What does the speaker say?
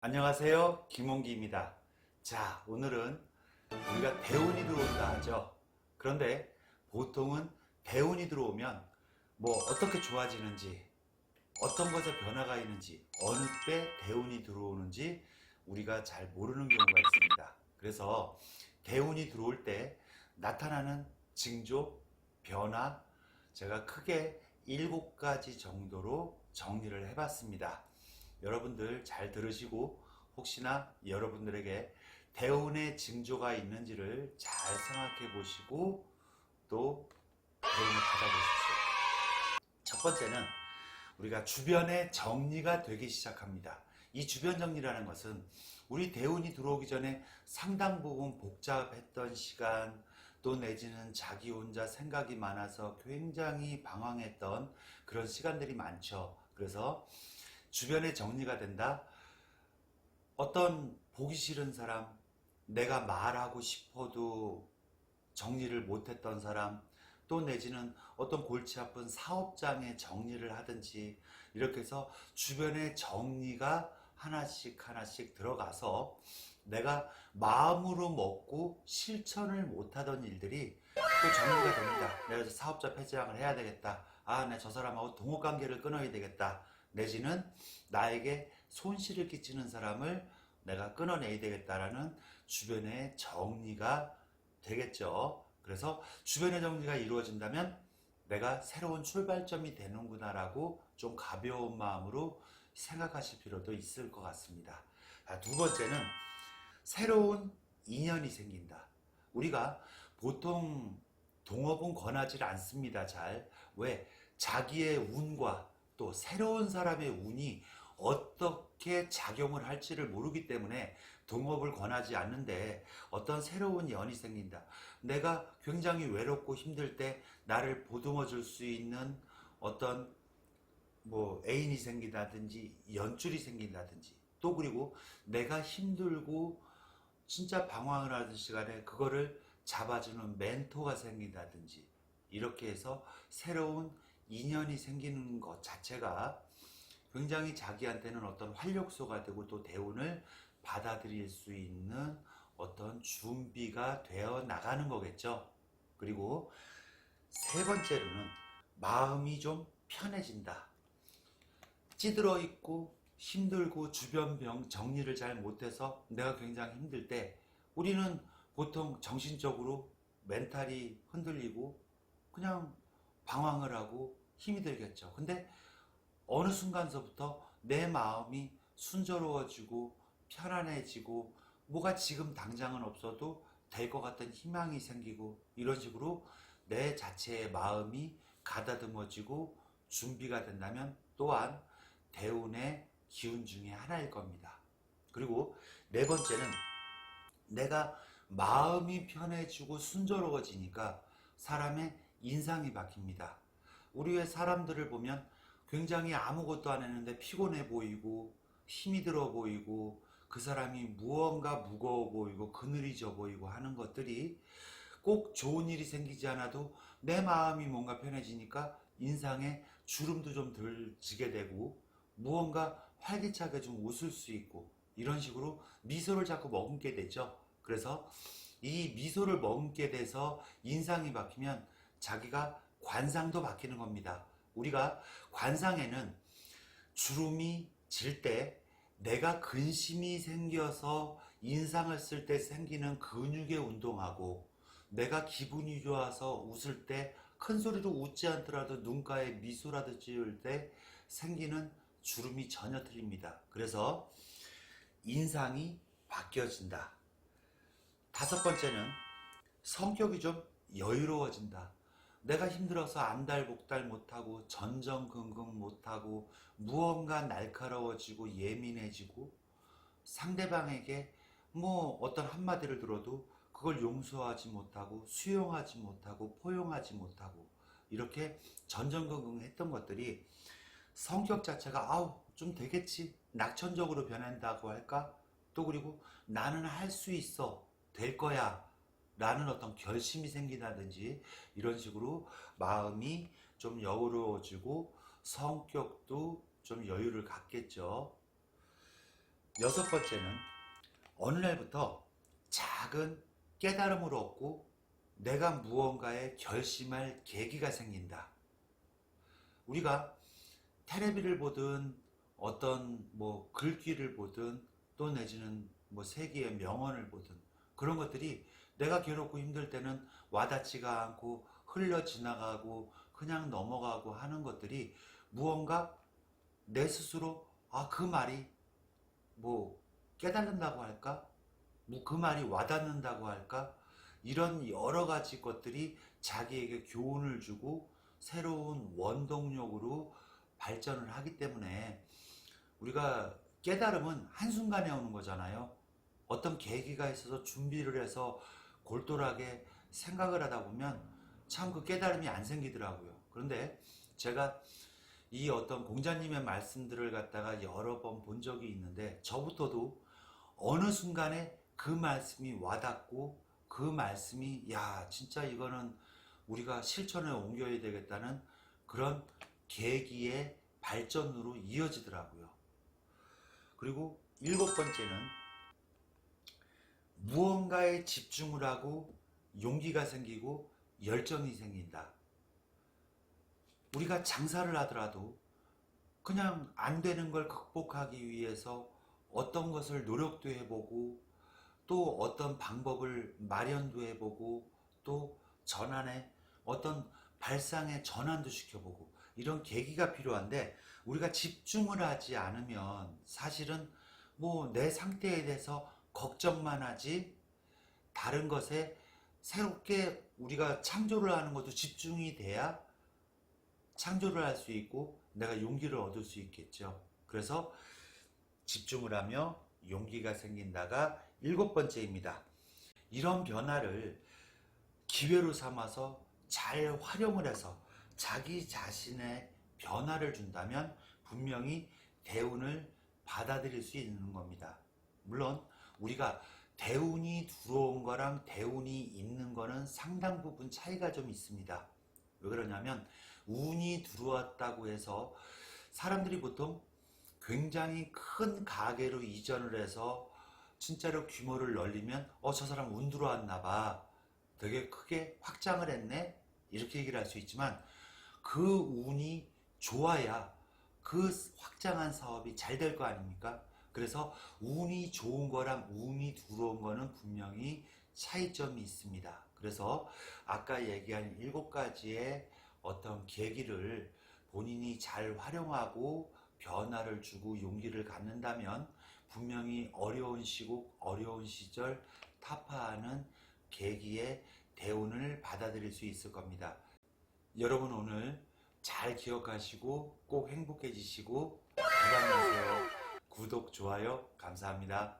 안녕하세요, 김홍기입니다. 자, 오늘은 우리가 대운이 들어온다 하죠. 그런데 보통은 대운이 들어오면 뭐 어떻게 좋아지는지, 어떤 것에 변화가 있는지, 어느 때 대운이 들어오는지 우리가 잘 모르는 경우가 있습니다. 그래서 대운이 들어올 때 나타나는 징조, 변화, 제가 크게 7가지 정도로 정리를 해봤습니다. 여러분들 잘 들으시고 혹시나 여러분들에게 대운의 징조가 있는지를 잘 생각해 보시고 또 대운을 받아보십시오. 첫 번째는 우리가 주변의 정리가 되기 시작합니다. 이 주변 정리라는 것은 우리 대운이 들어오기 전에 상당 부분 복잡했던 시간, 또 내지는 자기 혼자 생각이 많아서 굉장히 방황했던 그런 시간들이 많죠. 그래서 주변에 정리가 된다. 어떤 보기 싫은 사람, 내가 말하고 싶어도 정리를 못했던 사람, 또 내지는 어떤 골치 아픈 사업장에 정리를 하든지 이렇게 해서 주변에 정리가 하나씩 하나씩 들어가서 내가 마음으로 먹고 실천을 못하던 일들이 또 정리가 됩니다. 내가 사업자 폐지량을 해야 되겠다. 아, 내 저 사람하고 동업관계를 끊어야 되겠다. 내지는 나에게 손실을 끼치는 사람을 내가 끊어내야 되겠다라는 주변의 정리가 되겠죠. 그래서 주변의 정리가 이루어진다면 내가 새로운 출발점이 되는구나라고 좀 가벼운 마음으로 생각하실 필요도 있을 것 같습니다. 두 번째는 새로운 인연이 생긴다. 우리가 보통 동업은 권하지 않습니다. 잘. 왜? 자기의 운과 또 새로운 사람의 운이 어떻게 작용을 할지를 모르기 때문에 동업을 권하지 않는데 어떤 새로운 연이 생긴다. 내가 굉장히 외롭고 힘들 때 나를 보듬어 줄 수 있는 어떤 뭐 애인이 생긴다든지 연줄이 생긴다든지 또 그리고 내가 힘들고 진짜 방황을 하는 시간에 그거를 잡아주는 멘토가 생긴다든지 이렇게 해서 새로운 인연이 생기는 것 자체가 굉장히 자기한테는 어떤 활력소가 되고 또 대운을 받아들일 수 있는 어떤 준비가 되어 나가는 거겠죠. 그리고 세 번째로는 마음이 좀 편해진다. 찌들어 있고 힘들고 주변 병 정리를 잘 못해서 내가 굉장히 힘들 때 우리는 보통 정신적으로 멘탈이 흔들리고 그냥 방황을 하고 힘이 들겠죠. 근데 어느 순간서부터 내 마음이 순조로워지고 편안해지고 뭐가 지금 당장은 없어도 될 것 같은 희망이 생기고 이런 식으로 내 자체의 마음이 가다듬어지고 준비가 된다면 또한 대운의 기운 중에 하나일 겁니다. 그리고 네 번째는 내가 마음이 편해지고 순조로워지니까 사람의 인상이 바뀝니다. 우리 왜 사람들을 보면 굉장히 아무것도 안 했는데 피곤해 보이고 힘이 들어 보이고 그 사람이 무언가 무거워 보이고 그늘이 져 보이고 하는 것들이 꼭 좋은 일이 생기지 않아도 내 마음이 뭔가 편해지니까 인상에 주름도 좀 덜 지게 되고 무언가 활기차게 좀 웃을 수 있고 이런 식으로 미소를 자꾸 머금게 되죠. 그래서 이 미소를 머금게 돼서 인상이 바뀌면 자기가 관상도 바뀌는 겁니다. 우리가 관상에는 주름이 질 때 내가 근심이 생겨서 인상을 쓸 때 생기는 근육의 운동하고 내가 기분이 좋아서 웃을 때 큰 소리로 웃지 않더라도 눈가에 미소라도 지을 때 생기는 주름이 전혀 틀립니다. 그래서 인상이 바뀌어진다. 다섯 번째는 성격이 좀 여유로워진다. 내가 힘들어서 안달복달 못하고 전전긍긍 못하고 무언가 날카로워지고 예민해지고 상대방에게 뭐 어떤 한마디를 들어도 그걸 용서하지 못하고 수용하지 못하고 포용하지 못하고 이렇게 전전긍긍 했던 것들이 성격 자체가 아우 좀 되겠지 낙천적으로 변한다고 할까? 또 그리고 나는 할 수 있어 될 거야 라는 어떤 결심이 생긴다든지 이런 식으로 마음이 좀 여유로워지고 성격도 좀 여유를 갖겠죠. 여섯 번째는 어느 날부터 작은 깨달음을 얻고 내가 무언가에 결심할 계기가 생긴다. 우리가 테레비를 보든 어떤 뭐 글귀를 보든 또 내지는 뭐 세계의 명언을 보든 그런 것들이 내가 괴롭고 힘들 때는 와닿지가 않고 흘러 지나가고 그냥 넘어가고 하는 것들이 무언가 내 스스로 그 말이 뭐 깨달는다고 할까? 뭐 그 말이 와닿는다고 할까? 이런 여러 가지 것들이 자기에게 교훈을 주고 새로운 원동력으로 발전을 하기 때문에 우리가 깨달음은 한순간에 오는 거잖아요. 어떤 계기가 있어서 준비를 해서 골똘하게 생각을 하다 보면 참 그 깨달음이 안 생기더라고요. 그런데 제가 이 어떤 공자님의 말씀들을 갖다가 여러 번 본 적이 있는데 저부터도 어느 순간에 그 말씀이 와닿고 그 말씀이 야 진짜 이거는 우리가 실천에 옮겨야 되겠다는 그런 계기의 발전으로 이어지더라고요. 그리고 일곱 번째는 무언가에 집중을 하고 용기가 생기고 열정이 생긴다. 우리가 장사를 하더라도 그냥 안 되는 걸 극복하기 위해서 어떤 것을 노력도 해보고 또 어떤 방법을 마련도 해보고 또 전환에 어떤 발상의 전환도 시켜보고 이런 계기가 필요한데 우리가 집중을 하지 않으면 사실은 뭐 내 상태에 대해서 걱정만 하지 다른 것에 새롭게 우리가 창조를 하는 것도 집중이 돼야 창조를 할 수 있고 내가 용기를 얻을 수 있겠죠. 그래서 집중을 하며 용기가 생긴다가 일곱 번째입니다. 이런 변화를 기회로 삼아서 잘 활용을 해서 자기 자신의 변화를 준다면 분명히 대운을 받아들일 수 있는 겁니다. 물론 우리가 대운이 들어온 거랑 대운이 있는 거는 상당 부분 차이가 좀 있습니다. 왜 그러냐면 운이 들어왔다고 해서 사람들이 보통 굉장히 큰 가게로 이전을 해서 진짜로 규모를 넓히면 저 사람 운 들어왔나 봐 되게 크게 확장을 했네 이렇게 얘기를 할 수 있지만 그 운이 좋아야 그 확장한 사업이 잘 될 거 아닙니까? 그래서 운이 좋은 거랑 운이 들어온 거는 분명히 차이점이 있습니다. 그래서 아까 얘기한 일곱 가지의 어떤 계기를 본인이 잘 활용하고 변화를 주고 용기를 갖는다면 분명히 어려운 시국, 어려운 시절 타파하는 계기의 대운을 받아들일 수 있을 겁니다. 여러분 오늘 잘 기억하시고 꼭 행복해지시고 대박 나세요. 구독, 좋아요 감사합니다.